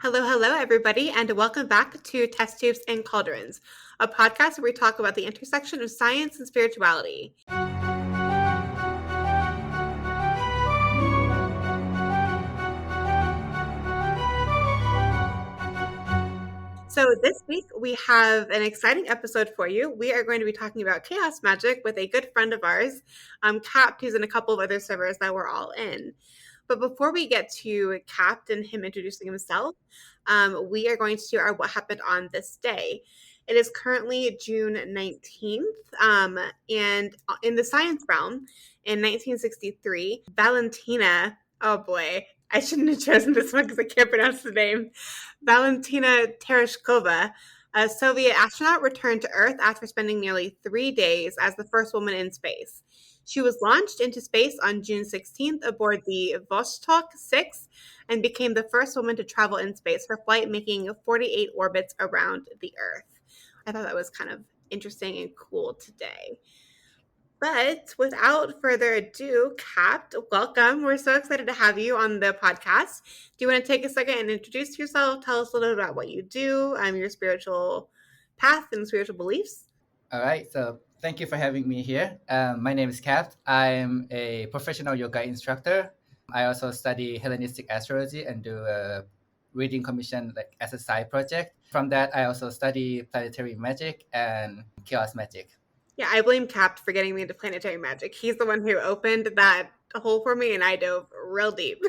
Hello, hello, everybody, and welcome back to Test Tubes and Cauldrons, a podcast where we talk about the intersection of science and spirituality. So, this week we have an exciting episode for you. We are going to be talking about chaos magic with a good friend of ours, Kapt, who's in a couple of other servers that we're all in. But before we get to Kapt and him introducing himself, we are going to do our What Happened on This Day. It is currently June 19th, and in the science realm, in 1963, Valentina, oh boy, I shouldn't have chosen this one because I can't pronounce the name, Valentina Tereshkova, a Soviet astronaut, returned to Earth after spending nearly 3 days as the first woman in space. She was launched into space on June 16th aboard the Vostok 6 and became the first woman to travel in space, her flight making 48 orbits around the Earth. I thought that was kind of interesting and cool today. But without further ado, Kapt, welcome. We're so excited to have you on the podcast. Do you want to take a second and introduce yourself? Tell us a little bit about what you do, your spiritual path and spiritual beliefs. All right, so thank you for having me here. My name is Kapt. I'm a professional yoga instructor. I also study Hellenistic astrology and do a reading commission like as a side project. From that, I also study planetary magic and chaos magic. Yeah, I blame Kapt for getting me into planetary magic. He's the one who opened that hole for me, and I dove real deep.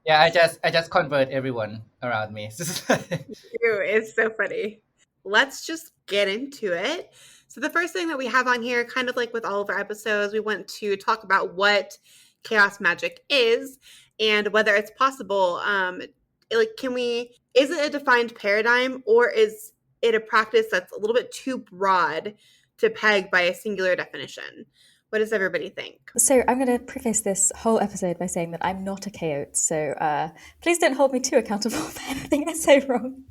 Yeah, I just convert everyone around me. It's so funny. Let's just get into it. So the first thing that we have on here, kind of like with all of our episodes, we want to talk about what chaos magic is and whether it's possible. Is it a defined paradigm, or is it a practice that's a little bit too broad to peg by a singular definition? What does everybody think? So I'm going to preface this whole episode by saying that I'm not a chaote, so please don't hold me too accountable for anything I say wrong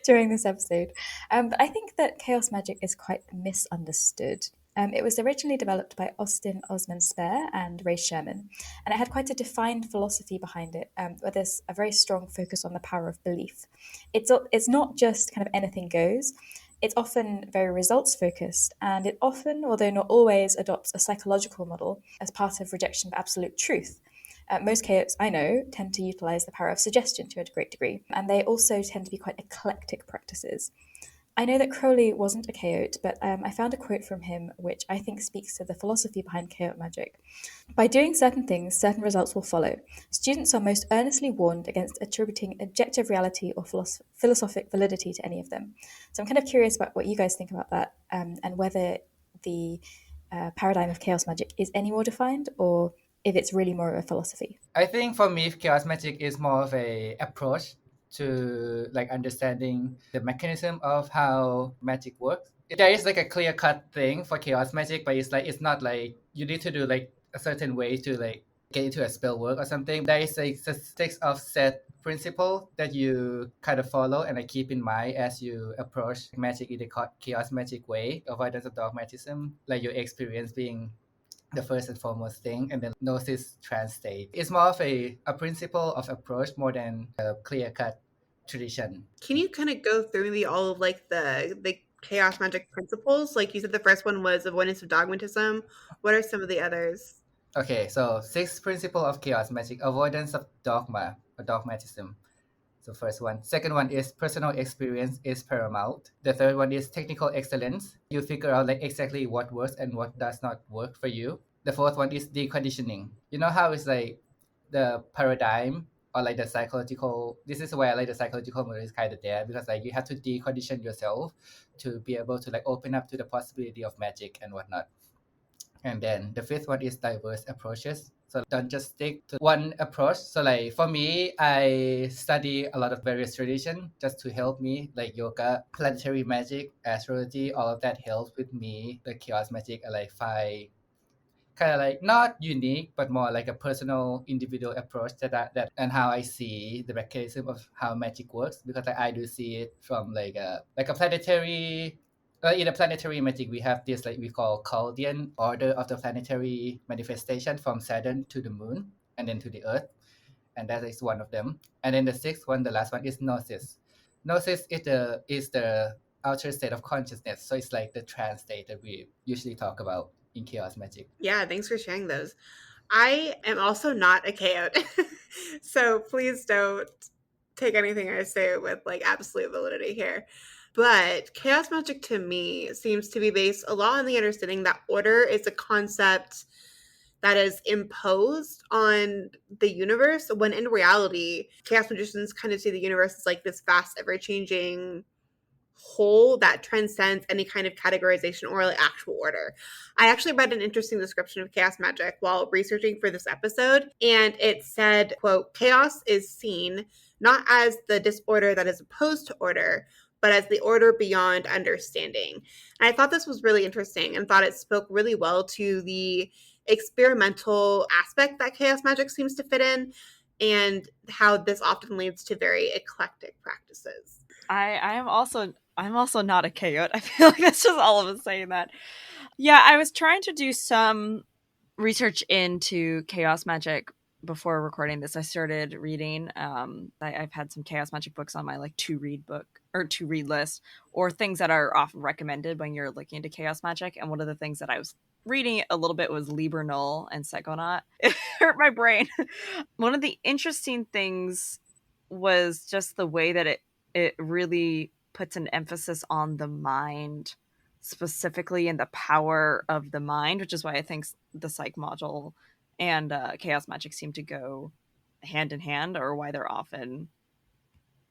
during this episode. But I think that chaos magic is quite misunderstood. It was originally developed by Austin Osman Spare and Ray Sherman, and it had quite a defined philosophy behind it, where there's a very strong focus on the power of belief. It's not just kind of anything goes. It's often very results focused, and it often, although not always, adopts a psychological model as part of rejection of absolute truth. Most chaotes I know tend to utilize the power of suggestion to a great degree, and they also tend to be quite eclectic practices. I know that Crowley wasn't a chaote, but I found a quote from him which I think speaks to the philosophy behind chaote magic. By doing certain things, certain results will follow. Students are most earnestly warned against attributing objective reality or philosophic validity to any of them. So I'm kind of curious about what you guys think about that, and whether the paradigm of chaos magic is any more defined, or if it's really more of a philosophy. I think for me, chaos magic is more of a approach to like understanding the mechanism of how magic works. There is like a clear cut thing for chaos magic, but it's not like you need to do like a certain way to like get into a spell work or something. There is a six of set principle that you kind of follow and like keep in mind as you approach magic in the chaos magic way, avoidance of dogmatism, like your experience being the first and foremost thing, and then gnosis trance state. It's more of a principle of approach more than a clear-cut tradition. Can you kind of go through all of like the chaos magic principles? Like you said, the first one was avoidance of dogmatism. What are some of the others? Okay, so sixth principle of chaos magic, avoidance of dogma or dogmatism. So first one. Second one is personal experience is paramount. The third one is technical excellence. You figure out like exactly what works and what does not work for you. The fourth one is deconditioning. You know how it's like the paradigm or like the psychological, this is where like the psychological model is kind of there, because like you have to decondition yourself to be able to like open up to the possibility of magic and whatnot. And then the fifth one is diverse approaches. So don't just stick to one approach. So like for me, I study a lot of various traditions just to help me, like yoga, planetary magic, astrology, all of that helps with me. The chaos magic, I like find kind of like not unique, but more like a personal, individual approach that and how I see the mechanism of how magic works, because like, I do see it from like a planetary. In the planetary magic, we have this like we call Cauldron order of the planetary manifestation from Saturn to the Moon and then to the Earth. and that is one of them. And then the sixth one, the last one, is gnosis. Gnosis is the outer state of consciousness, so it's like the trance state that we usually talk about in chaos magic. Yeah, thanks for sharing those. I am also not a chaote, so please don't take anything I say with like absolute validity here. But chaos magic to me seems to be based a lot on the understanding that order is a concept that is imposed on the universe, when in reality, chaos magicians kind of see the universe as like this vast, ever changing whole that transcends any kind of categorization or like actual order. I actually read an interesting description of chaos magic while researching for this episode, and it said, quote, chaos is seen not as the disorder that is opposed to order, but as the order beyond understanding. And I thought this was really interesting and thought it spoke really well to the experimental aspect that chaos magic seems to fit in, and how this often leads to very eclectic practices. I'm also not a chaote. I feel like that's just all of us saying that. Yeah, I was trying to do some research into chaos magic before recording this. I started reading. I've had some chaos magic books on my like to read list, or things that are often recommended when you're looking into chaos magic. And one of the things that I was reading a little bit was Liber Null and Psychonaut. It hurt my brain. One of the interesting things was just the way that it really puts an emphasis on the mind specifically, and the power of the mind, which is why I think the psych module and chaos magic seem to go hand in hand, or why they're often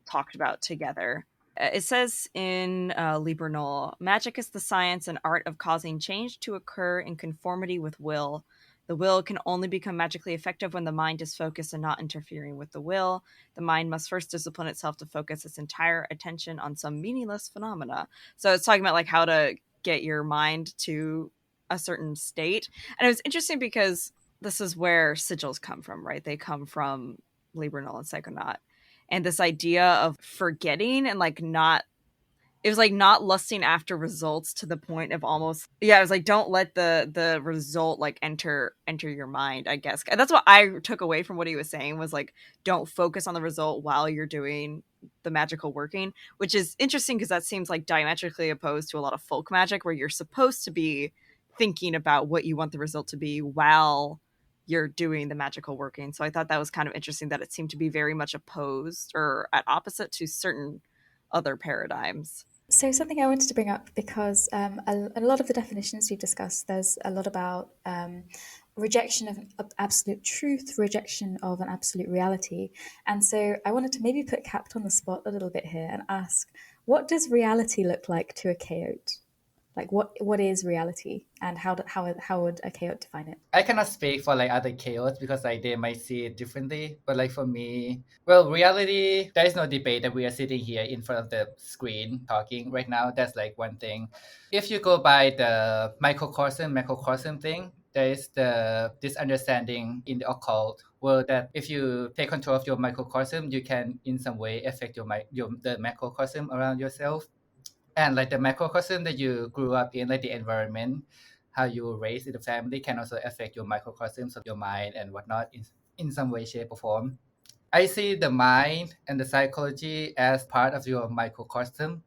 talked about together. It says in Liber Null, magic is the science and art of causing change to occur in conformity with will. The will can only become magically effective when the mind is focused and not interfering with the will. The mind must first discipline itself to focus its entire attention on some meaningless phenomena. So it's talking about like how to get your mind to a certain state. And it was interesting because this is where sigils come from, right? They come from Liber Null and Psychonaut. And this idea of forgetting and like not, it was like not lusting after results to the point of almost, yeah, it was like don't let the result like enter your mind, I guess. And that's what I took away from what he was saying, was like don't focus on the result while you're doing the magical working, which is interesting because that seems like diametrically opposed to a lot of folk magic, where you're supposed to be thinking about what you want the result to be while you're doing the magical working. So I thought that was kind of interesting that it seemed to be very much opposed or at opposite to certain other paradigms. So something I wanted to bring up, because a lot of the definitions we've discussed, there's a lot about rejection of absolute truth, rejection of an absolute reality. And so I wanted to maybe put Kapt on the spot a little bit here and ask, what does reality look like to a chaote? Like what is reality, and how would a chaote define it? I cannot speak for like other chaos because like they might see it differently. But like for me, well, reality, there is no debate that we are sitting here in front of the screen talking right now. That's like one thing. If you go by the macrocosm thing, there is this understanding in the occult world that if you take control of your microcosm, you can in some way affect the macrocosm around yourself. And like the macrocosm that you grew up in, like the environment, how you were raised in the family, can also affect your microcosms of your mind and whatnot in some way, shape, or form. I see the mind and the psychology as part of your microcosm.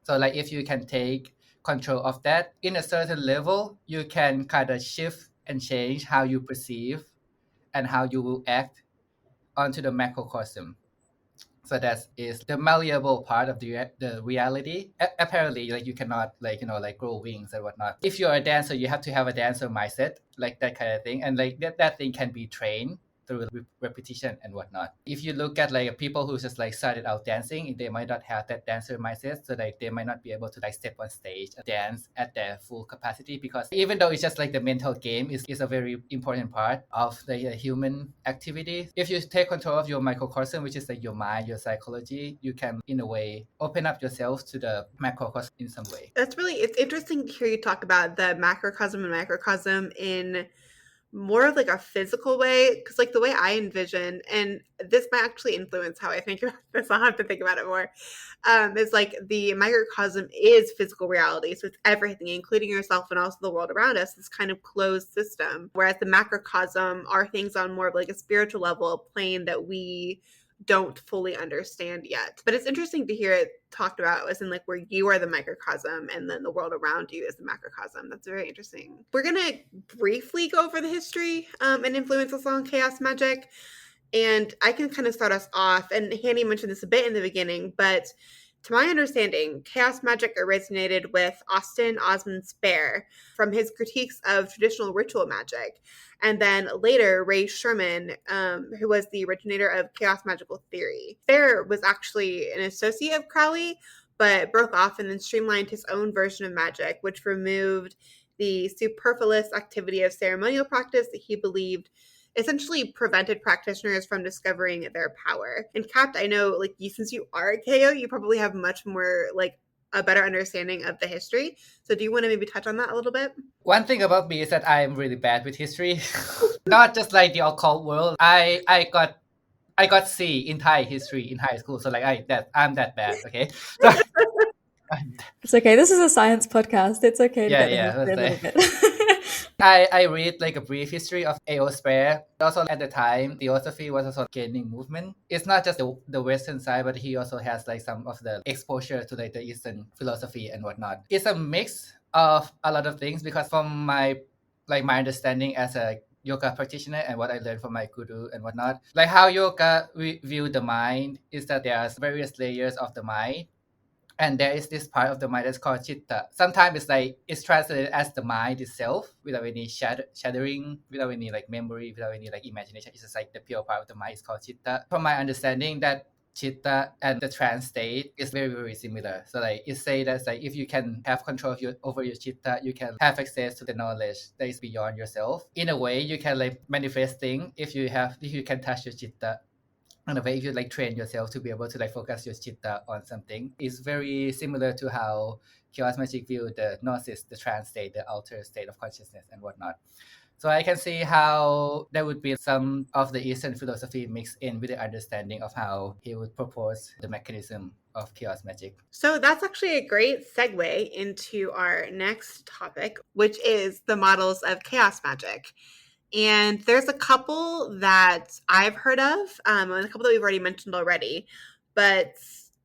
So like if you can take control of that in a certain level, you can kind of shift and change how you perceive and how you will act onto the macrocosm. So that is the malleable part of the reality. Apparently, like you cannot like grow wings and whatnot. If you're a dancer, you have to have a dancer mindset, like that kind of thing, and like that thing can be trained through repetition and whatnot. If you look at like people who just like started out dancing, they might not have that dancer mindset, so like they might not be able to like step on stage and dance at their full capacity, because even though it's just like the mental game is a very important part of the human activity. If you take control of your microcosm, which is like your mind, your psychology, you can in a way open up yourself to the macrocosm in some way. It's interesting to hear you talk about the macrocosm and microcosm in more of like a physical way, because like the way I envision, and this might actually influence how I think about this, I'll have to think about it more, is like the microcosm is physical reality. So it's everything, including yourself and also the world around us, this kind of closed system. Whereas the macrocosm are things on more of like a spiritual level, a plane that we don't fully understand yet. But it's interesting to hear it talked about as in like where you are the microcosm and then the world around you is the macrocosm. That's very interesting. We're gonna briefly go over the history and influences on chaos magic. And I can kind of start us off. And Hanny mentioned this a bit in the beginning, but to my understanding, chaos magic originated with Austin Osman Spare from his critiques of traditional ritual magic. And then later, Ray Sherman, who was the originator of chaos magical theory. Spare was actually an associate of Crowley, but broke off and then streamlined his own version of magic, which removed the superfluous activity of ceremonial practice that he believed essentially prevented practitioners from discovering their power. And Kapt, I know like you, since you are a KO, you probably have much more like a better understanding of the history. So do you want to maybe touch on that a little bit? One thing about me is that I am really bad with history. Not just like the occult world. I got C in Thai history in high school, so like I'm that bad. Okay. So, It's okay. This is a science podcast. It's okay to get the yeah. history a little bit. I read like a brief history of A.O. Spare. Also at the time, Theosophy was also gaining movement. It's not just the Western side, but he also has like some of the exposure to like the Eastern philosophy and whatnot. It's a mix of a lot of things because from my understanding as a yoga practitioner and what I learned from my guru and whatnot, like how yoga view the mind is that there's various layers of the mind, and there is this part of the mind that's called chitta. Sometimes it's translated as the mind itself without any shadowing, without any like memory, without any like imagination. It's just like the pure part of the mind is called chitta. From my understanding, that chitta and the trance state is very, very similar. So like it say that like if you can have control over your chitta, you can have access to the knowledge that is beyond yourself. In a way, you can like manifest things if you can touch your chitta. In a way, if you like train yourself to be able to like focus your chitta on something, it's very similar to how chaos magic view the gnosis, the trance state, the outer state of consciousness and whatnot. So I can see how there would be some of the Eastern philosophy mixed in with the understanding of how he would propose the mechanism of chaos magic. So that's actually a great segue into our next topic, which is the models of chaos magic. And there's a couple that I've heard of, and a couple that we've already mentioned already. But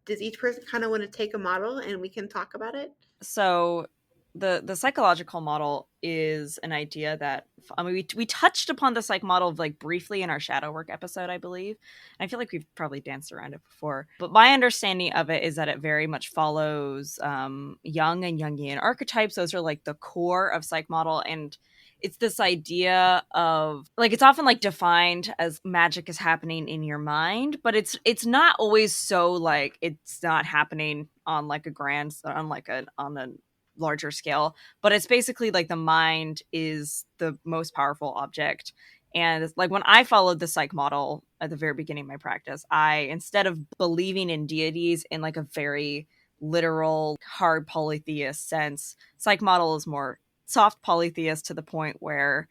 does each person kind of want to take a model and we can talk about it? So the psychological model is an idea that we touched upon the psych model like briefly in our shadow work episode, I believe. And I feel like we've probably danced around it before. But my understanding of it is that it very much follows Jung and Jungian archetypes. Those are like the core of psych model, and it's this idea of like it's often like defined as magic is happening in your mind, but it's not always so like it's not happening on like a grand on a larger scale, but it's basically like the mind is the most powerful object. And like when I followed the psych model at the very beginning of my practice, I, instead of believing in deities in like a very literal hard polytheist sense, psych model is more soft polytheist to the point where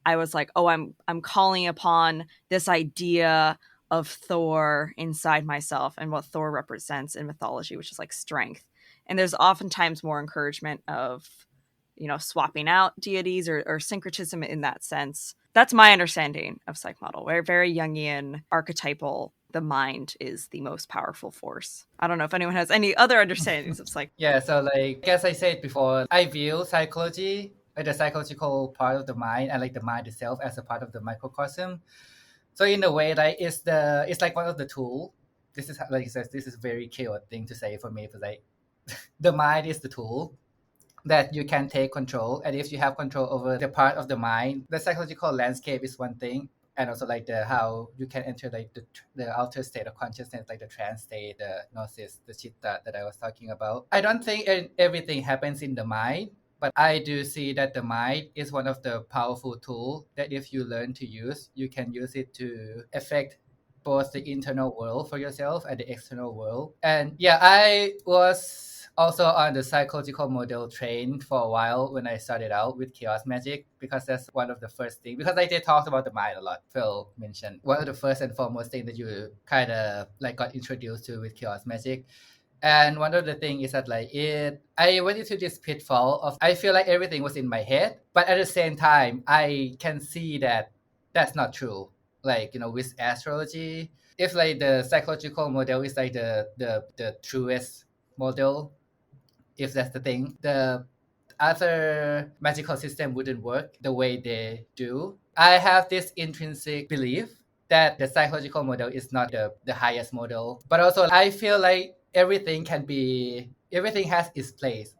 I was like, oh, I'm calling upon this idea of Thor inside myself and what Thor represents in mythology, which is like strength. And there's oftentimes more encouragement of, swapping out deities or syncretism in that sense. That's my understanding of psych model. We're very Jungian, archetypal. The mind is the most powerful force. I don't know if anyone has any other understandings of psych. Yeah, so like as I said before, I view psychology, like the psychological part of the mind and like the mind itself as a part of the microcosm. So in a way, like it's like one of the tool. This is like it says, this is very chaotic thing to say for me, but like the mind is the tool that you can take control, and if you have control over the part of the mind, the psychological landscape is one thing, and also like the how you can enter like the outer state of consciousness, like the trance state, the gnosis, the chitta that I was talking about. I don't think everything happens in the mind, but I do see that the mind is one of the powerful tools that if you learn to use, you can use it to affect both the internal world for yourself and the external world. And yeah, I was Also on the psychological model trained for a while when I started out with chaos magic, because that's one of the first things, because they talked about the mind a lot. Phil mentioned one of the first and foremost thing that you kind of like got introduced to with chaos magic. And one of the things is that I went into this pitfall of I feel like everything was in my head, but at the same time I can see that that's not true. Like, with astrology, if like the psychological model is like the truest model, if that's the thing, the other magical system wouldn't work the way they do. I have this intrinsic belief that the psychological model is not the highest model, but also I feel like everything has its place,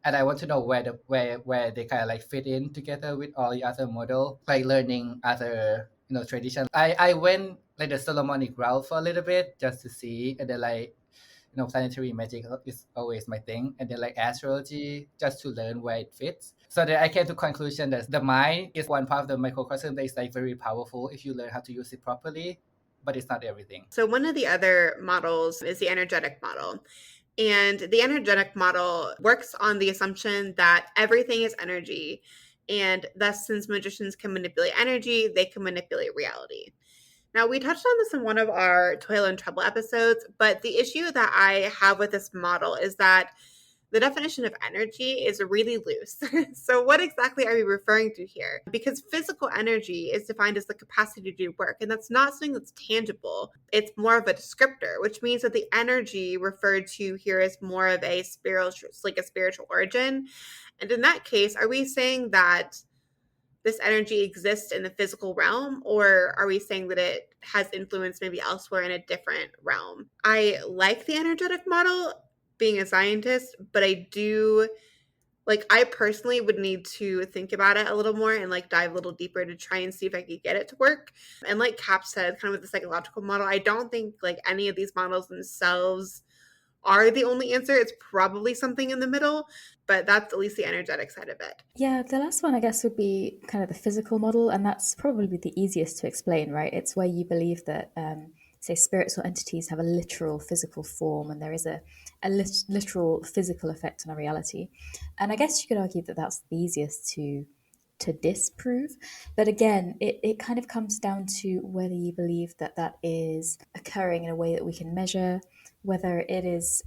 and I want to know where they kind of like fit in together with all the other model, like learning other tradition. I went like the Solomonic route for a little bit just to see, and then planetary magic is always my thing, and then like astrology just to learn where it fits. So that I came to conclusion that the mind is one part of the microcosm that is like very powerful if you learn how to use it properly, but it's not everything. So one of the other models is the energetic model. And the energetic model works on the assumption that everything is energy. And thus, since magicians can manipulate energy, they can manipulate reality. Now, we touched on this in one of our Toil and Trouble episodes, but the issue that I have with this model is that the definition of energy is really loose. So, what exactly are we referring to here? Because physical energy is defined as the capacity to do work, and that's not something that's tangible. It's more of a descriptor, which means that the energy referred to here is more of a spiritual origin. And in that case, are we saying that this energy exists in the physical realm, or are we saying that it has influence maybe elsewhere in a different realm? I like the energetic model being a scientist, but I personally would need to think about it a little more and like dive a little deeper to try and see if I could get it to work. And like Kapt said, kind of with the psychological model, I don't think like any of these models themselves are the only answer. It's probably something in the middle, but that's at least the energetic side of it. Yeah, the last one, I guess, would be kind of the physical model, and that's probably the easiest to explain, right? It's where you believe that, say, spirits or entities have a literal physical form, and there is a literal physical effect on our reality. And I guess you could argue that that's the easiest to disprove. But again, it kind of comes down to whether you believe that that is occurring in a way that we can measure, whether it is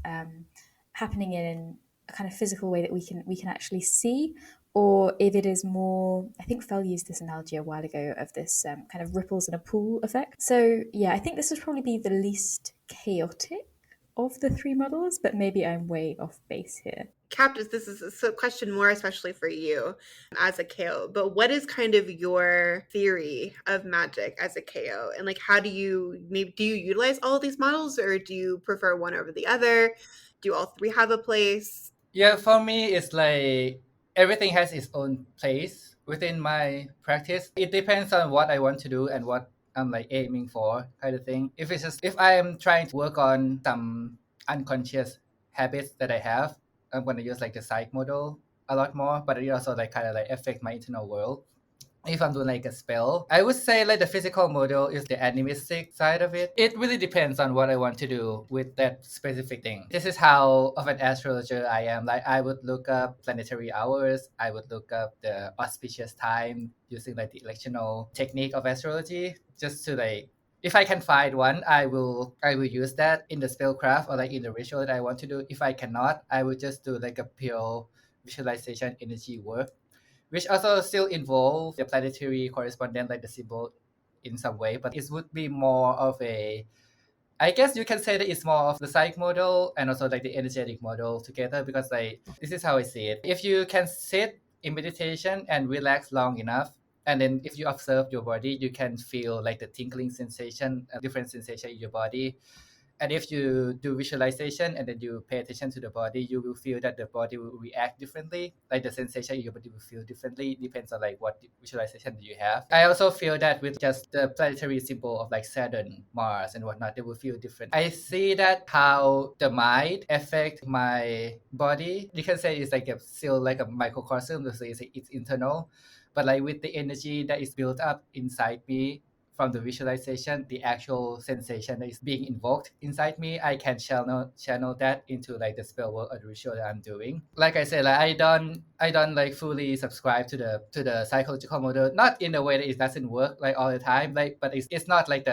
happening in a kind of physical way that we can actually see, or if it is more, I think Fel used this analogy a while ago of this kind of ripples in a pool effect. So yeah, I think this would probably be the least chaotic of the three models, but maybe I'm way off base here. Kapt, this is a question more especially for you as a KO, but what is kind of your theory of magic as a KO? And like, how do you utilize all of these models, or do you prefer one over the other? Do all three have a place? Yeah, for me, it's like everything has its own place within my practice. It depends on what I want to do and what I'm like aiming for, kind of thing. If I am trying to work on some unconscious habits that I have, I'm gonna use like the psych model a lot more, but it also like kind of like affect my internal world. If I'm doing like a spell, I would say like the physical model is the animistic side of it. It really depends on what I want to do with that specific thing. This is how of an astrologer I am. Like I would look up planetary hours. I would look up the auspicious time using like the electional technique of astrology, just to like, if I can find one, I will use that in the spellcraft or like in the ritual that I want to do. If I cannot, I will just do like a pure visualization energy work, which also still involve the planetary correspondence, like the symbol in some way, but it would be more of a, I guess you can say that it's more of the psych model and also like the energetic model together, because like this is how I see it. If you can sit in meditation and relax long enough, and then if you observe your body, you can feel like the tingling sensation, a different sensation in your body. And if you do visualization and then you pay attention to the body, you will feel that the body will react differently. Like the sensation in your body will feel differently. It depends on like what visualization you have. I also feel that with just the planetary symbol of like Saturn, Mars, and whatnot, they will feel different. I see that how the mind affect my body. You can say it's like still like a microcosm, so it's internal. But like with the energy that is built up inside me from the visualization, the actual sensation that is being invoked inside me, I can channel that into like the spell work or the ritual that I'm doing. Like I said, like I don't like fully subscribe to the psychological model, not in the way that it doesn't work like all the time, like, but it's not like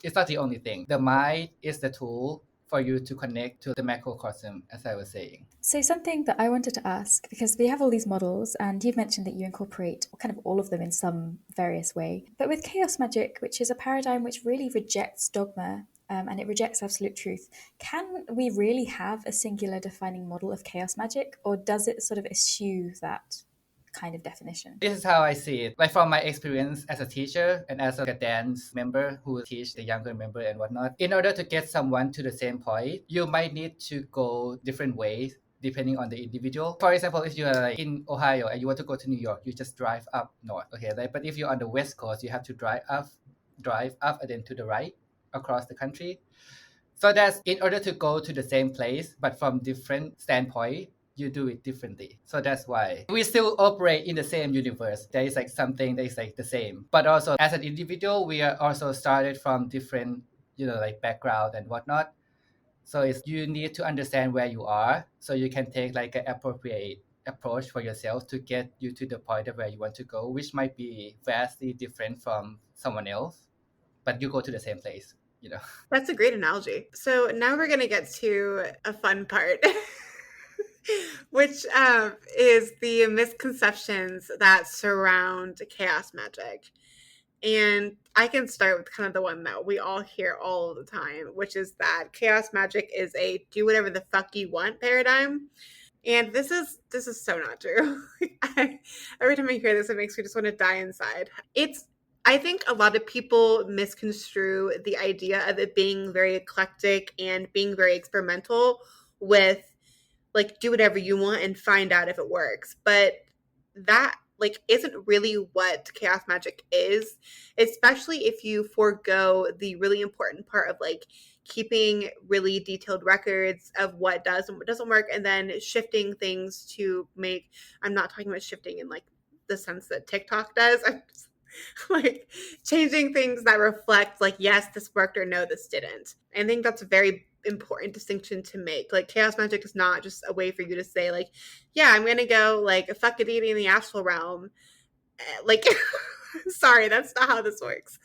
it's not the only thing. The mind is the tool for you to connect to the macrocosm, as I was saying. So something that I wanted to ask, because we have all these models and you've mentioned that you incorporate kind of all of them in some various way, but with chaos magic, which is a paradigm which really rejects dogma and it rejects absolute truth, can we really have a singular defining model of chaos magic, or does it sort of eschew that kind of definition? This is how I see it. Like from my experience as a teacher and as a dance member who will teach the younger member and whatnot, in order to get someone to the same point, you might need to go different ways depending on the individual. For example, if you are like in Ohio and you want to go to New York, you just drive up north. Okay, like, but if you're on the West Coast, you have to drive up and then to the right across the country. So that's in order to go to the same place, but from different standpoint, you do it differently. So that's why we still operate in the same universe. There is like something that is like the same, but also as an individual, we are also started from different, like background and whatnot. So it's you need to understand where you are, so you can take like an appropriate approach for yourself to get you to the point of where you want to go, which might be vastly different from someone else, but you go to the same place. That's a great analogy. So now we're going to get to a fun part, which is the misconceptions that surround chaos magic. And I can start with kind of the one that we all hear all the time, which is that chaos magic is a do whatever the fuck you want paradigm. And this is so not true. Every time I hear this, it makes me just want to die inside. I think a lot of people misconstrue the idea of it being very eclectic and being very experimental with like do whatever you want and find out if it works. But that like isn't really what chaos magic is, especially if you forego the really important part of like keeping really detailed records of what does and what doesn't work, and then shifting things to make, I'm not talking about shifting in like the sense that TikTok does. I'm just, like changing things that reflect like yes this worked or no this didn't. I think that's a very important distinction to make. Like chaos magic is not just a way for you to say like yeah I'm gonna go like fuck a deity in the astral realm, like sorry, that's not how this works.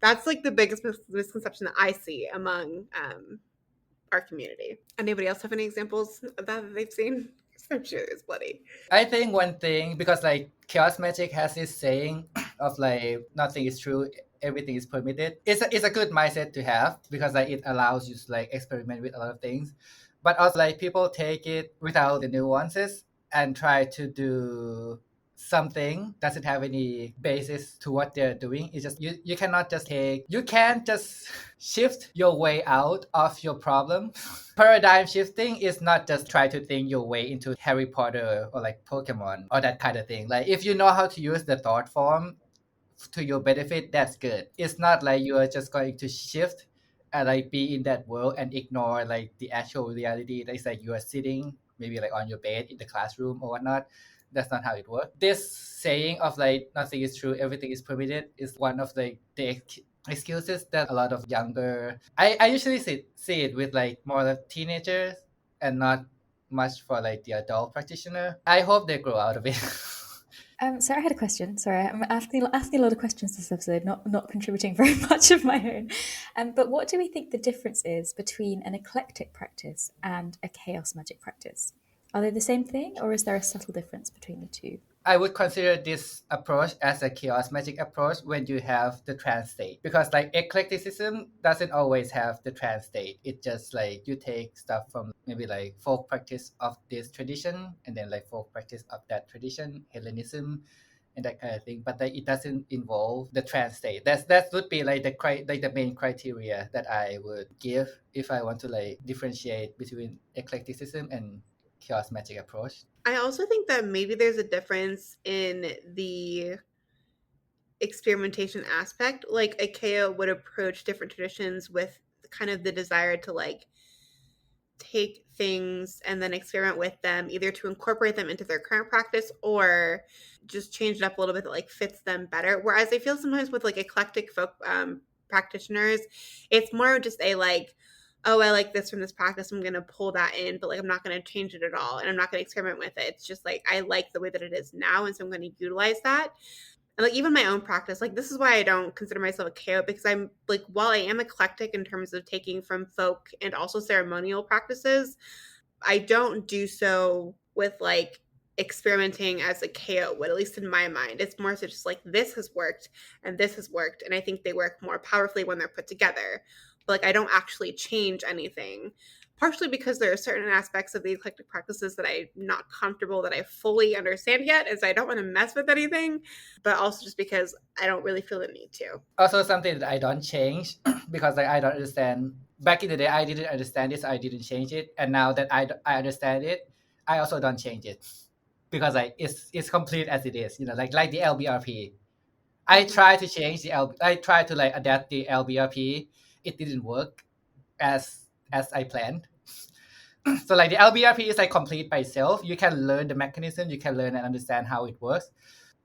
That's like the biggest misconception that I see among our community. Anybody else have any examples of that they've seen? I'm sure there's plenty. I think one thing, because like chaos magic has this saying of like nothing is true, everything is permitted. It's a good mindset to have, because like it allows you to like experiment with a lot of things, but also like people take it without the nuances and try to do something doesn't have any basis to what they're doing. It's just you cannot just you can't just shift your way out of your problem. Paradigm shifting is not just try to think your way into Harry Potter or like Pokemon or that kind of thing. Like if you know how to use the thought form to your benefit, that's good. It's not like you are just going to shift and like be in that world and ignore like the actual reality. That is like you are sitting maybe like on your bed in the classroom or whatnot. That's not how it works. This saying of like nothing is true, everything is permitted is one of like the excuses that a lot of younger I usually see it with like more of teenagers and not much for like the adult practitioner. I hope they grow out of it. So I had a question. Sorry, I'm asking a lot of questions this episode, not contributing very much of my own. But what do we think the difference is between an eclectic practice and a chaos magic practice? Are they the same thing, or is there a subtle difference between the two? I would consider this approach as a chaos magic approach when you have the trance state, because like eclecticism doesn't always have the trance state. It just like you take stuff from maybe like folk practice of this tradition and then like folk practice of that tradition, Hellenism and that kind of thing, but like it doesn't involve the trance state. That would be like the main criteria that I would give if I want to like differentiate between eclecticism and chaos magic approach. I also think that maybe there's a difference in the experimentation aspect. Like a KO would approach different traditions with kind of the desire to like take things and then experiment with them, either to incorporate them into their current practice or just change it up a little bit that like fits them better. Whereas I feel sometimes with like eclectic folk practitioners, it's more just a like, oh, I like this from this practice, I'm gonna pull that in, but like I'm not gonna change it at all, and I'm not gonna experiment with it. It's just like I like the way that it is now, and so I'm gonna utilize that. And like even my own practice, like this is why I don't consider myself a chaote, because I'm like, while I am eclectic in terms of taking from folk and also ceremonial practices, I don't do so with like experimenting as a chaote would, at least in my mind. It's more so just like this has worked and this has worked, and I think they work more powerfully when they're put together. But like I don't actually change anything. Partially because there are certain aspects of the eclectic practices that I'm not comfortable that I fully understand yet, as I don't want to mess with anything, but also just because I don't really feel the need to. Also, something that I don't change because like I don't understand. Back in the day, I didn't understand this. I didn't change it, and now that I understand it, I also don't change it because like it's complete as it is. You know, like the LBRP. I tried to change I tried to like adapt the LBRP. It didn't work as I planned. So like the LBRP is like complete by itself. You can learn the mechanism. You can learn and understand how it works.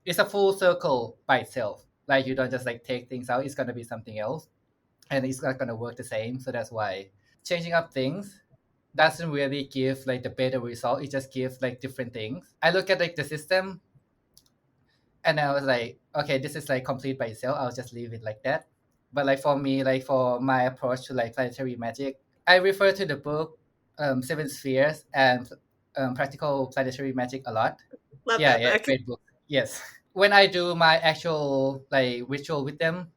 It's a full circle by itself. Like you don't just like take things out. It's gonna be something else, and it's not gonna work the same. So that's why changing up things doesn't really give like the better result. It just gives like different things. I look at like the system, and I was like, okay, this is like complete by itself. I'll just leave it like that. But like for me, like for my approach to like planetary magic, I refer to the book Seven Spheres and Practical Planetary Magic a lot. Love Yeah, that yeah, book. great book. Yes. When I do my actual like ritual with them,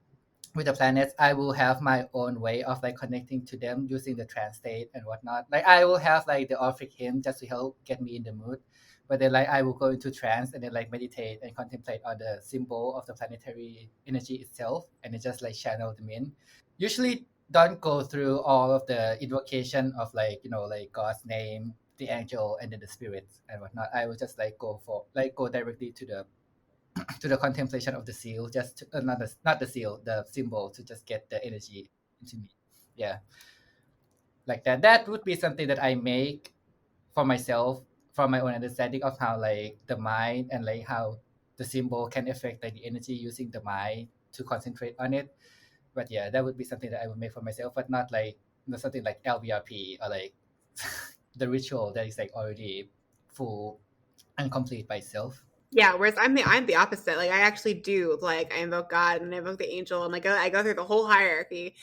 with the planets, I will have my own way of like connecting to them using the trance state and whatnot. Like I will have like the Orphic hymn just to help get me in the mood. But then like I will go into trance and then like meditate and contemplate on the symbol of the planetary energy itself, and then just like channel them in. Usually don't go through all of the invocation of like, you know, like God's name, the angel, and then the spirits and whatnot. I will just like go directly to the contemplation of the seal, just to, not the seal, the symbol, to just get the energy into me. Yeah, like that. That would be something that I make for myself from my own understanding of how like the mind and like how the symbol can affect like the energy using the mind to concentrate on it. But yeah, that would be something that I would make for myself, but not like not something like LBRP or like the ritual that is like already full and complete by itself. Yeah, whereas I'm the opposite. Like I actually do like I invoke God and I invoke the angel and like I go through the whole hierarchy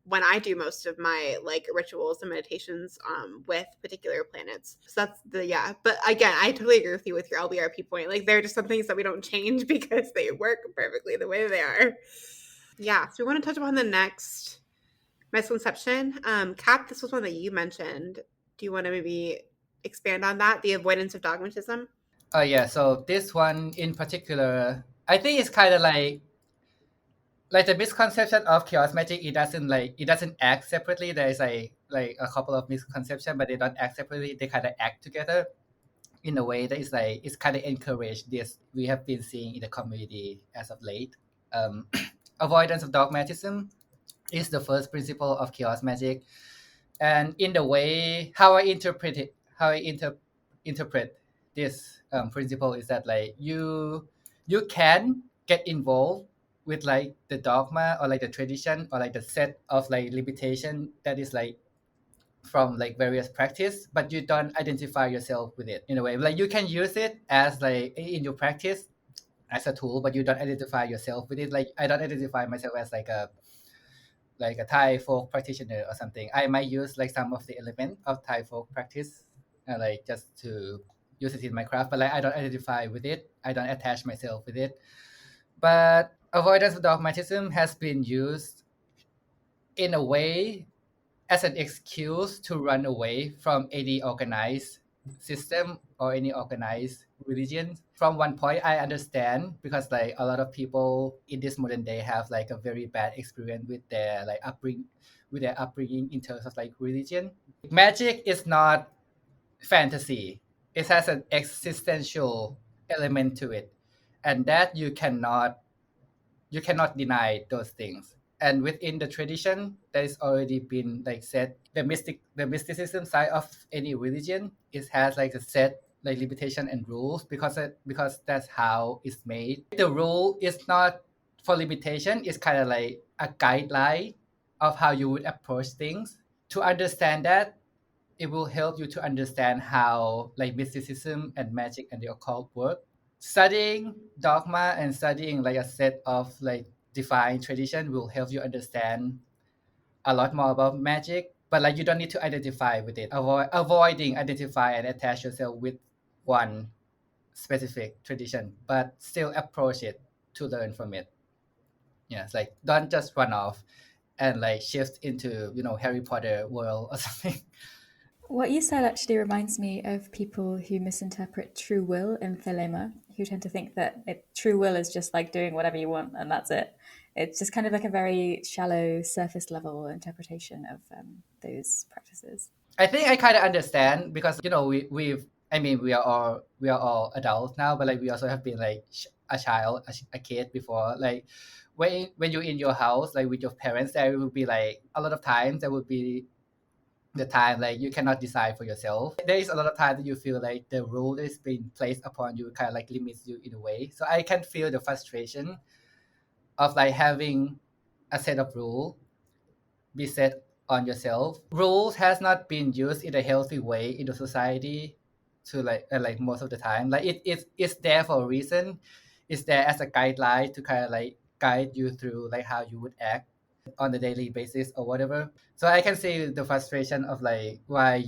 when I do most of my like rituals and meditations with particular planets. So that's the yeah. But again, I totally agree with you with your LBRP point. Like there are just some things that we don't change because they work perfectly the way they are. Yeah. So we want to touch upon the next misconception. Cap, this was one that you mentioned. Do you want to maybe expand on that? The avoidance of dogmatism? Oh yeah, so this one in particular, I think it's kind of like the misconception of chaos magic. It doesn't act separately. There is like a couple of misconceptions, but they don't act separately. They kind of act together in a way that is like it's kind of encouraged. This we have been seeing in the community as of late. Um, avoidance of dogmatism is the first principle of chaos magic, and in the way how I interpret it, interpret this principle is that like you can get involved with like the dogma or like the tradition or like the set of like limitation that is like from like various practice, but you don't identify yourself with it in a way. Like you can use it as like in your practice as a tool, but you don't identify yourself with it. Like I don't identify myself as like a Thai folk practitioner or something. I might use like some of the element of Thai folk practice, like just to use it in my craft, but like I don't identify with it. I don't attach myself with it. But avoidance of dogmatism has been used in a way as an excuse to run away from any organized system or any organized religion. From one point, I understand because like a lot of people in this modern day have like a very bad experience with their upbringing in terms of like religion. Magic is not fantasy. It has an existential element to it, and that you cannot deny those things. and within the tradition that is already been like set, the mysticism side of any religion, it has like a set like limitation and rules because that's how it's made. The rule is not for limitation, it's kind of like a guideline of how you would approach things. To understand that, it will help you to understand how like mysticism and magic and the occult work. Studying dogma and studying like a set of like defined tradition will help you understand a lot more about magic, but like you don't need to identify with it. Avoiding identify and attach yourself with one specific tradition, but still approach it to learn from it. Yeah, it's like don't just run off and like shift into Harry Potter world or something. What you said actually reminds me of people who misinterpret true will in Thelema, who tend to think that true will is just like doing whatever you want and that's it. It's just kind of like a very shallow, surface level interpretation of those practices. I think I kind of understand because we've I mean we are all adults now, but like we also have been like a child, a kid before. Like when you're in your house like with your parents, there will be like a lot of times there will be the time like you cannot decide for yourself. There is a lot of time that you feel like the rule is being placed upon you kind of like limits you in a way. So I can feel the frustration of like having a set of rule be set on yourself. Rules has not been used in a healthy way in the society to like most of the time. Like it's there for a reason. It's there as a guideline to kind of like guide you through like how you would act on a daily basis or whatever. So I can see the frustration of like why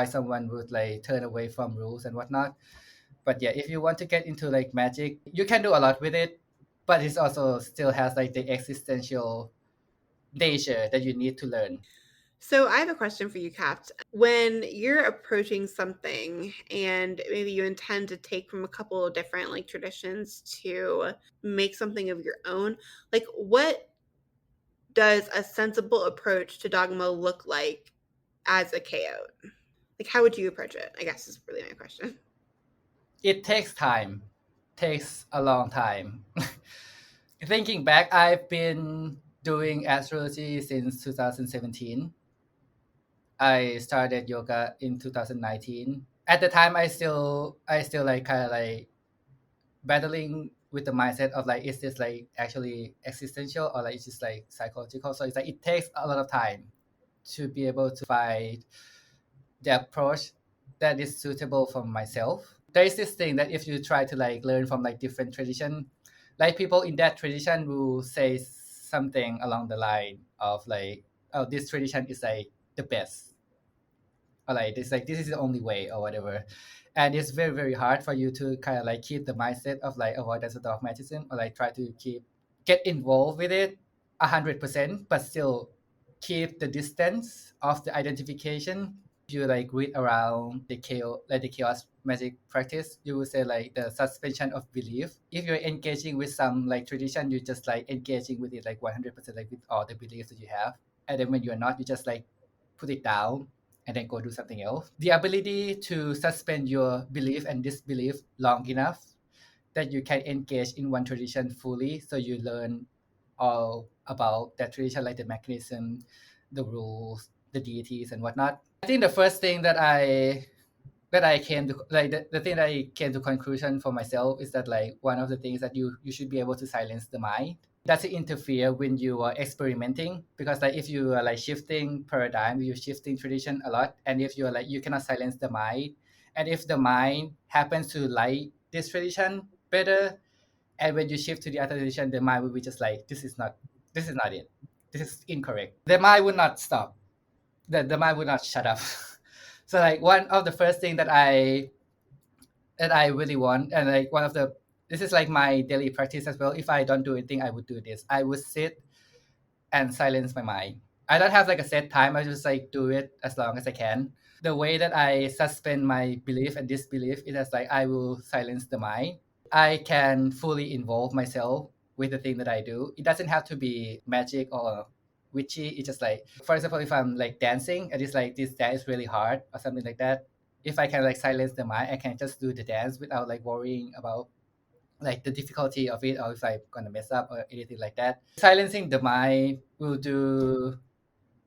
someone would like turn away from rules and whatnot. But yeah, if you want to get into like magic, you can do a lot with it, but it also still has like the existential nature that you need to learn. So I have a question for you, Kapt. When you're approaching something and maybe you intend to take from a couple of different like traditions to make something of your own, like what does a sensible approach to dogma look like as a chaote? Like how would you approach it? I guess is really my question. It takes time, takes a long time. Thinking back, I've been doing astrology since 2017. I started yoga in 2019. At the time, I still like kind of like battling with the mindset of like, is this like actually existential or like it's just like psychological? So it's like it takes a lot of time to be able to find the approach that is suitable for myself. There is this thing that if you try to like learn from like different tradition, like people in that tradition will say something along the line of like, oh, this tradition is like the best, or like this is the only way or whatever. And it's very very hard for you to kind of like keep the mindset of like avoidance of dogmatism or like try to get involved with it 100%, but still keep the distance of the identification. If you like read around the chaos magic practice, you would say like the suspension of belief. If you're engaging with some like tradition, you just like engaging with it like 100%, like with all the beliefs that you have. And then when you're not, you just like put it down and then go do something else. The ability to suspend your belief and disbelief long enough that you can engage in one tradition fully, so you learn all about that tradition, like the mechanism, the rules, the deities, and whatnot. I think the first thing that I came to like the thing that I came to conclusion for myself is that like one of the things that you should be able to silence the mind. Does it interfere when you are experimenting? Because like if you are like shifting paradigm, you're shifting tradition a lot, and if you're like you cannot silence the mind, and if the mind happens to like this tradition better, and when you shift to the other tradition, the mind will be just like this is not it, this is incorrect. The mind would not stop. The mind would not shut up. So like one of the first thing that I really want, and like one of the this is like my daily practice as well. If I don't do anything, I would do this. I would sit and silence my mind. I don't have like a set time. I just like do it as long as I can. The way that I suspend my belief and disbelief is as like I will silence the mind. I can fully involve myself with the thing that I do. It doesn't have to be magic or witchy. It's just like, for example, if I'm like dancing and it's like this dance is really hard or something like that. If I can like silence the mind, I can just do the dance without like worrying about like the difficulty of it, or if I'm gonna mess up or anything like that. Silencing the mind will do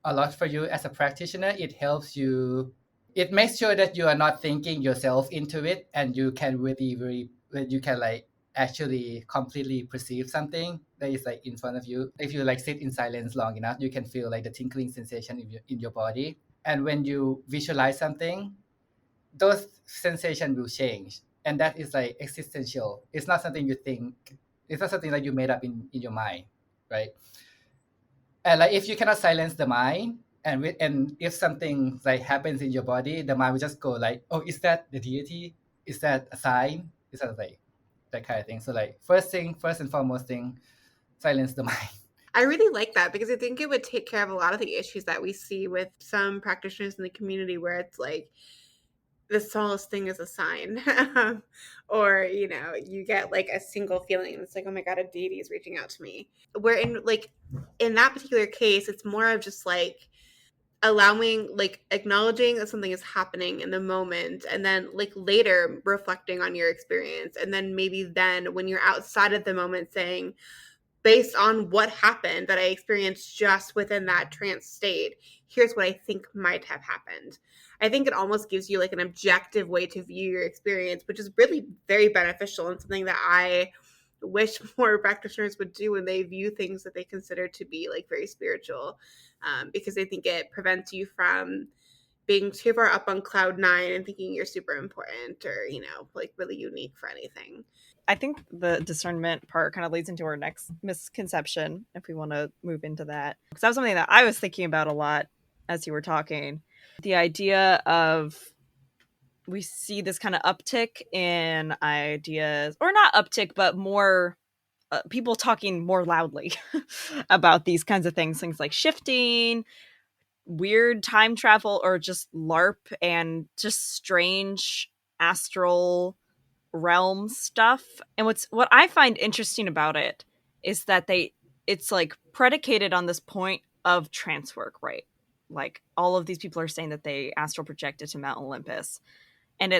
a lot for you as a practitioner. It helps you. It makes sure that you are not thinking yourself into it, and you can really you can like actually completely perceive something that is like in front of you. If you like sit in silence long enough, you can feel like the tingling sensation in your body. And when you visualize something, those sensations will change, and that is like existential. It's not something you think. It's not something that you made up in your mind, right? And like if you cannot silence the mind, and if something like happens in your body, the mind will just go like, oh, is that the deity? Is that a sign? Is that like that kind of thing? So like first and foremost thing, silence the mind. I really like that because I think it would take care of a lot of the issues that we see with some practitioners in the community where it's like the smallest thing is a sign. Or, you get like a single feeling and it's like, oh my God, a deity is reaching out to me. Where in that particular case, it's more of just like allowing, like acknowledging that something is happening in the moment and then like later reflecting on your experience. And then maybe then when you're outside of the moment saying, based on what happened that I experienced just within that trance state, here's what I think might have happened. I think it almost gives you like an objective way to view your experience, which is really very beneficial and something that I wish more practitioners would do when they view things that they consider to be like very spiritual, because I think it prevents you from being too far up on cloud nine and thinking you're super important or, like really unique for anything. I think the discernment part kind of leads into our next misconception, if we want to move into that. Because that was something that I was thinking about a lot as you were talking. The idea of we see this kind of uptick in ideas, or not uptick, but more people talking more loudly about these kinds of things like shifting, weird time travel, or just LARP and just strange astral realm stuff. And what I find interesting about it is that it's like predicated on this point of trance work, right? Like all of these people are saying that they astral projected to Mount Olympus, and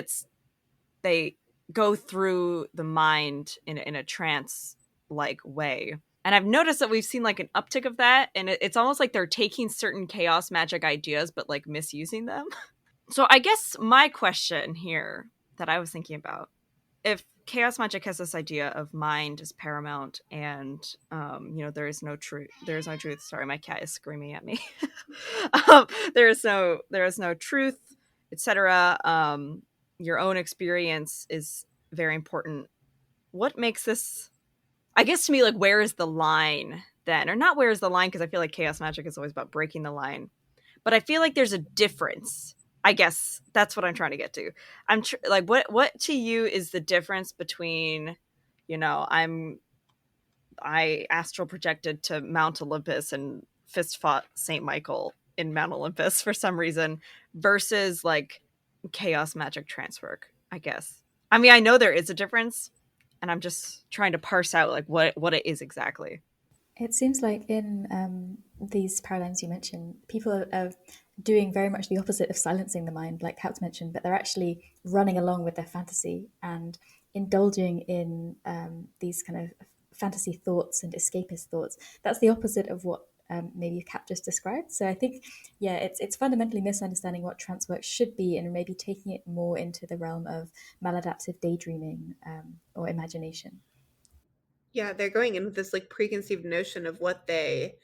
they go through the mind in a trance like way. And I've noticed that we've seen like an uptick of that, and it's almost like they're taking certain chaos magic ideas but like misusing them. So I guess my question here that I was thinking about, if chaos magic has this idea of mind is paramount and there is no truth, sorry, my cat is screaming at me. There is no truth, etc. Your own experience is very important. What makes this, I guess, to me, like, where is the line then? Or not where is the line, because I feel like chaos magic is always about breaking the line, but I feel like there's a difference. I guess that's what I'm trying to get to. Like, what to you is the difference between, I astral projected to Mount Olympus and fist fought Saint Michael in Mount Olympus for some reason, versus like chaos magic trance work, I guess. I mean, I know there is a difference, and I'm just trying to parse out like what it is exactly. It seems like in these paradigms you mentioned, people are doing very much the opposite of silencing the mind, like Kapt mentioned, but they're actually running along with their fantasy and indulging in these kind of fantasy thoughts and escapist thoughts. That's the opposite of what maybe Kapt just described. So I think, it's fundamentally misunderstanding what trance work should be and maybe taking it more into the realm of maladaptive daydreaming or imagination. Yeah, they're going in with this like preconceived notion of what they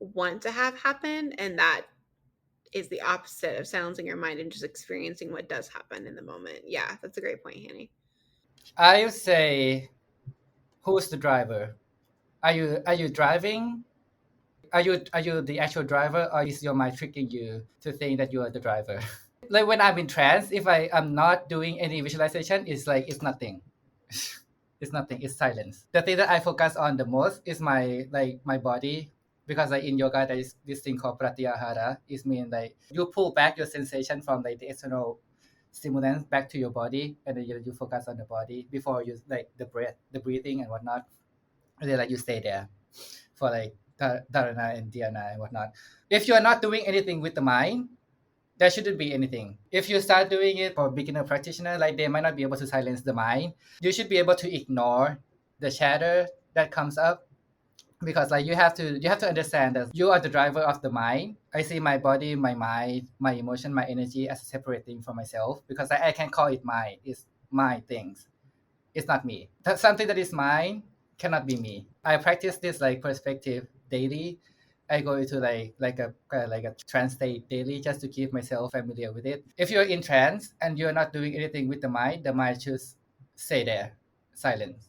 want to have happen, and that is the opposite of silencing your mind and just experiencing what does happen in the moment. Yeah, that's a great point, Hanny. I would say, who's the driver? Are you driving? Are you the actual driver, or is your mind tricking you to think that you are the driver? Like when I'm in trance, if I am not doing any visualization, it's like it's nothing. It's nothing. It's silence. The thing that I focus on the most is my body, because like in yoga there is this thing called pratyahara. It means like you pull back your sensation from like the external stimulants back to your body, and then you focus on the body before you like the breath, the breathing and whatnot. And then like you stay there for like dharana and dhyana and whatnot. If you are not doing anything with the mind, there shouldn't be anything. If you start doing it for beginner practitioner, like they might not be able to silence the mind. You should be able to ignore the chatter that comes up, because like you have to understand that you are the driver of the mind. I see my body, my mind, my emotion, my energy as a separate thing from myself, because I can call it mine. It's my things. It's not me. That something that is mine cannot be me. I practice this like perspective daily. I go into like a trance state daily just to keep myself familiar with it. If you're in trance and you're not doing anything with the mind just stay there, silence.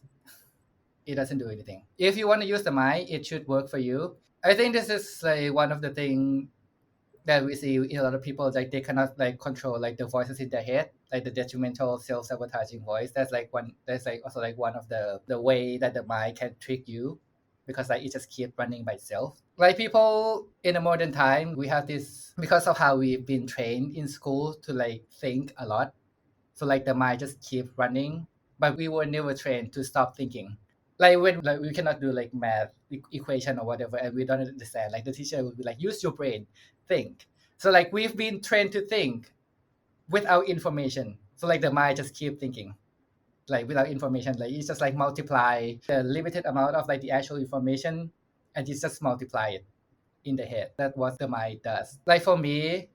It doesn't do anything. If you want to use the mind, it should work for you. I think this is like one of the thing that we see in a lot of people, like they cannot like control like the voices in their head, like the detrimental self-sabotaging voice. That's like also like one of the way that the mind can trick you, because like it just keep running by itself. Like people in a modern time, we have this because of how we've been trained in school to like think a lot. So like the mind just keep running, but we were never trained to stop thinking. Like when like we cannot do like math equation or whatever, and we don't understand, like the teacher would be like, use your brain, think. So like we've been trained to think without information, so like the mind just keep thinking like without information. Like it's just like multiply the limited amount of like the actual information, and it's just multiply it in the head. That's what the mind does. Like for me,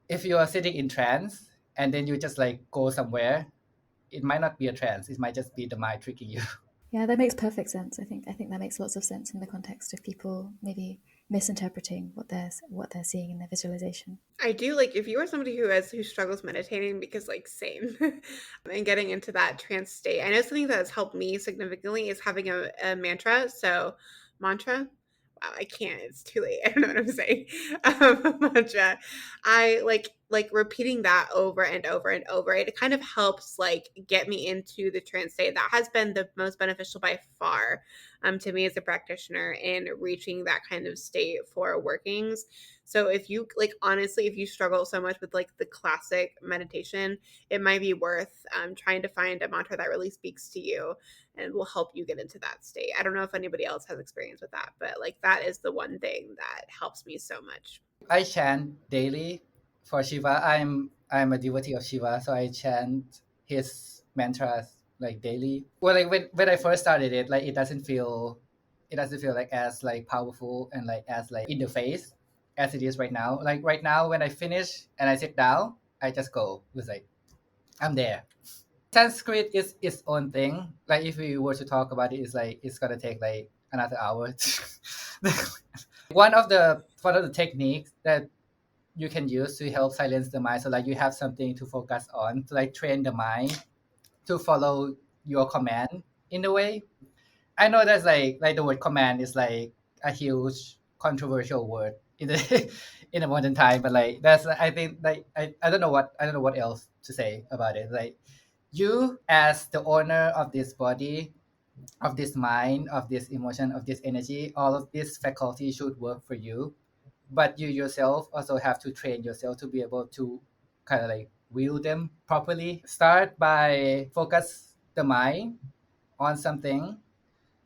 if you are sitting in trance and then you just like go somewhere, it might not be a trance, it might just be the mind tricking you. Yeah, that makes perfect sense. I think that makes lots of sense in the context of people maybe misinterpreting what they're seeing in their visualization. I do like if you are somebody who struggles meditating, because like same and getting into that trance state. I know something that has helped me significantly is having a mantra. So mantra. Wow, I can't. It's too late. I don't know what I'm saying. Mantra. I like repeating that over and over and over. It kind of helps like get me into the trance state. That has been the most beneficial by far to me as a practitioner in reaching that kind of state for workings. So if you like, honestly, if you struggle so much with like the classic meditation, it might be worth trying to find a mantra that really speaks to you and will help you get into that state. I don't know if anybody else has experience with that, but like that is the one thing that helps me so much. I chant daily for Shiva. I'm a devotee of Shiva, so I chant his mantras like daily. Well, like when I first started it, like it doesn't feel like as like powerful and like as like in the face as it is right now. Like right now, when I finish and I sit down, I just go. It's like I'm there. Sanskrit is its own thing. Like if we were to talk about it, it's like it's gonna take like another hour. One of the techniques that you can use to help silence the mind, so like you have something to focus on, to like train the mind to follow your command in a way. I know that's like the word command is like a huge controversial word in the in the modern time, but like that's, I think, like I don't know what else to say about it. Like you as the owner of this body, of this mind, of this emotion, of this energy, all of these faculties should work for you, but you yourself also have to train yourself to be able to kind of like wield them properly. Start by focus the mind on something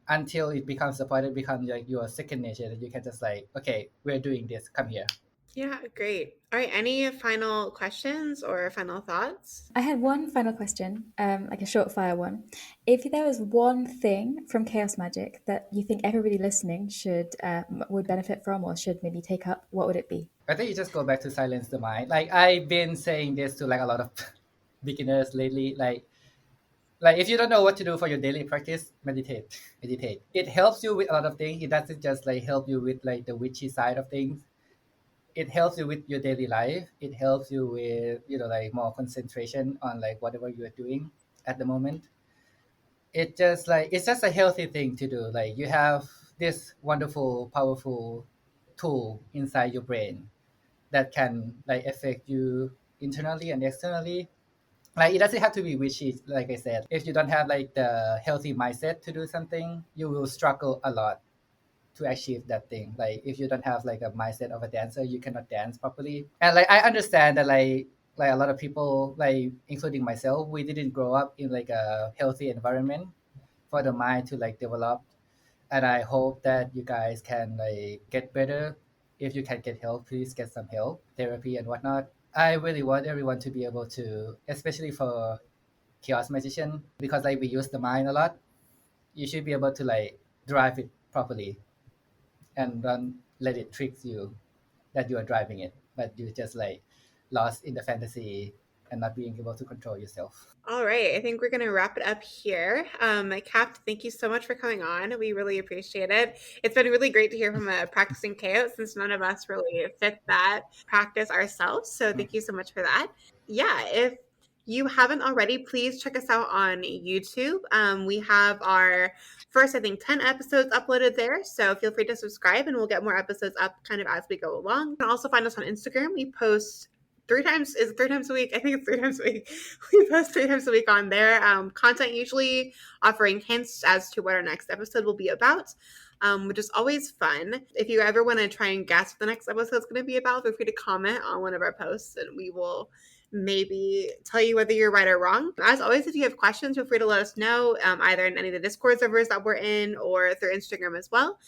until it becomes a part, it becomes like your second nature, that you can just like, okay, we're doing this, come here. Yeah, great. All right, any final questions or final thoughts? I had one final question, like a short fire one. If there was one thing from Chaos Magic that you think everybody listening would benefit from or should maybe take up, what would it be? I think you just go back to silence the mind. Like I've been saying this to like a lot of beginners lately. Like if you don't know what to do for your daily practice, meditate. Meditate. It helps you with a lot of things. It doesn't just like help you with like the witchy side of things. It helps you with your daily life. It helps you with, like more concentration on like whatever you are doing at the moment. It's just a healthy thing to do. Like you have this wonderful, powerful tool inside your brain that can like affect you internally and externally. Like it doesn't have to be witchy. Like I said, if you don't have like the healthy mindset to do something, you will struggle a lot to achieve that thing. Like if you don't have like a mindset of a dancer, you cannot dance properly. And like I understand that like a lot of people, like including myself, we didn't grow up in like a healthy environment for the mind to like develop. And I hope that you guys can like get better. If you can get help, please get some help, therapy and whatnot. I really want everyone to be able to, especially for chaos magician, because like we use the mind a lot. you should be able to like drive it properly and don't let it trick you that you are driving it, but you just like lost in the fantasy and not being able to control yourself. All right, I think we're going to wrap it up here. Kapt, thank you so much for coming on. We really appreciate it. It's been really great to hear from a practicing chaos since none of us really fit that practice ourselves. So thank you so much for that. Yeah, if you haven't already, please check us out on YouTube. We have our first, I think, 10 episodes uploaded there. So feel free to subscribe and we'll get more episodes up kind of as we go along. You can also find us on Instagram. We post 3 times, is it 3 times a week? I think it's 3 times a week. We post 3 times a week on there. Content usually offering hints as to what our next episode will be about, which is always fun. If you ever want to try and guess what the next episode is going to be about, feel free to comment on one of our posts and we will maybe tell you whether you're right or wrong. As always, if you have questions, feel free to let us know, either in any of the Discord servers that we're in or through Instagram as well.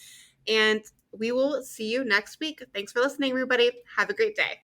And we will see you next week. Thanks for listening, everybody. Have a great day.